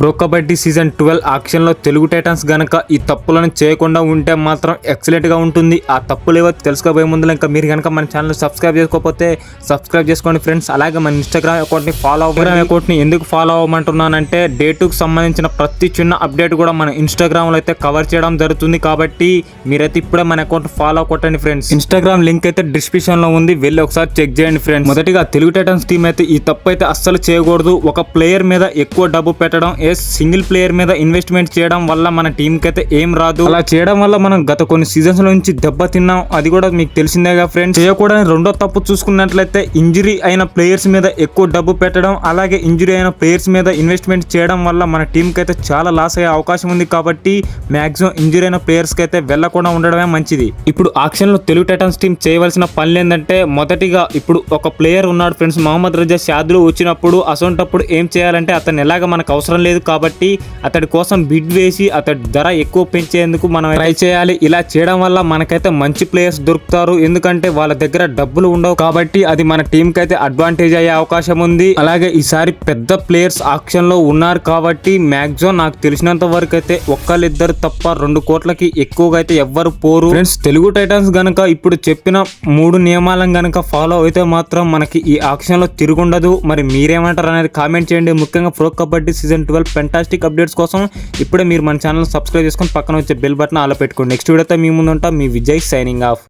Pro kabaddi season 12 ఆక్షన్లో Telugu titans గనక ఈ తప్పులను చేయకుండా ఉంటే మాత్రం ఎక్సలెంట్గా ఉంటుంది. ఆ తప్పులు ఏవో తెలుసుకోబోయే ముందు ఇంకా మీరు కనుక మన ఛానల్ సబ్స్క్రైబ్ చేసుకోకపోతే సబ్స్క్రైబ్ చేసుకోండి ఫ్రెండ్స్. అలాగే మన ఇన్స్టాగ్రామ్ అకౌంట్ని ఫాలో అవ్వండి. అకౌంట్ని ఎందుకు ఫాలో అవ్వమంటున్నానంటే డే 2కి సంబంధించిన ప్రతి చిన్న అప్డేట్ కూడా మన ఇన్స్టాగ్రామ్లో అయితే కవర్ చేయడం జరుగుతుంది. కాబట్టి మీరైతే ఇప్పుడే మన అకౌంట్ ఫాలో కొట్టండి ఫ్రెండ్స్. ఇన్స్టాగ్రామ్ లింక్ అయితే డిస్క్రిప్షన్లో ఉంది, వెళ్ళి ఒకసారి చెక్ చేయండి ఫ్రెండ్స్. మొదటిగా తెలుగు టైటన్స్ టీం అయితే ఈ తప్పు అయితే అస్సలు చేయకూడదు. ఒక ప్లేయర్ మీద ఎక్కువ డబ్బు పెట్టడం, సింగిల్ ప్లేయర్ మీద ఇన్వెస్ట్మెంట్ చేయడం వల్ల మన టీం కి అయితే ఏం రాదు. అలా చేయడం వల్ల మనం గత కొన్ని సీజన్స్ నుంచి దెబ్బ తిన్నాం, అది కూడా మీకు తెలిసిందేగా ఫ్రెండ్స్. చేయకూడని రెండో తప్పు చూసుకున్నట్లయితే ఇంజరీ అయిన ప్లేయర్స్ మీద ఎక్కువ డబ్బు పెట్టడం, అలాగే ఇంజరీ అయిన ప్లేయర్స్ మీద ఇన్వెస్ట్మెంట్ చేయడం వల్ల మన టీం కి అయితే చాలా లాస్ అయ్యే అవకాశం ఉంది. కాబట్టి మాక్సిమం ఇంజరీ అయిన ప్లేయర్స్ కి అయితే వెళ్లకుండా ఉండడమే మంచిది. ఇప్పుడు ఆక్షన్ లో తెలుగు టైటన్స్ టీం చేయవలసిన పనులు ఏంటంటే, మొదటిగా ఇప్పుడు ఒక ప్లేయర్ ఉన్నాడు ఫ్రెండ్స్, మహమ్మద్ రజా షాదులు వచ్చినప్పుడు అసొంటప్పుడు ఏం చేయాలంటే, అతను ఎలాగ మనకు అవసరం లేదు కాబట్టి అతడి కోసం బిడ్ వేసి అతడి ధర ఎక్కువ పెంచేందుకు మనం ట్రై చేయాలి. ఇలా చేయడం వల్ల మనకైతే మంచి ప్లేయర్స్ దొరుకుతారు, ఎందుకంటే వాళ్ళ దగ్గర డబ్బులు ఉండవు. కాబట్టి అది మన టీం కి అయితే అడ్వాంటేజ్ అయ్యే అవకాశం ఉంది. అలాగే ఈసారి పెద్ద ప్లేయర్స్ ఆక్షన్ లో ఉన్నారు కాబట్టి మాక్సిమం నాకు తెలిసినంత వరకు అయితే ఒక్కళ్ళిద్దరు తప్ప 2 కోట్లకి ఎక్కువగా అయితే ఎవ్వరు పోరు ఫ్రెండ్స్. తెలుగు టైటన్స్ గనక ఇప్పుడు చెప్పిన 3 నియమాలను గనక ఫాలో అయితే మాత్రం మనకి ఈ ఆక్షన్ లో తిరుగుండదు. మరి మీరేమంటారు అనేది కామెంట్ చేయండి. ముఖ్యంగా pro kabaddi season 12 fantastic updates కోసం ఇప్పుడే మీరు మన ఛానల్ సబ్స్క్రైబ్ చేసుకొని పక్కన వచ్చే బెల్ బటన్ ఆలో పెట్టుకోండి. నెక్స్ట్ వీడియోతో మీ ముందు ఉంటా. మీ విజయ్ సైనింగ్ ఆఫ్.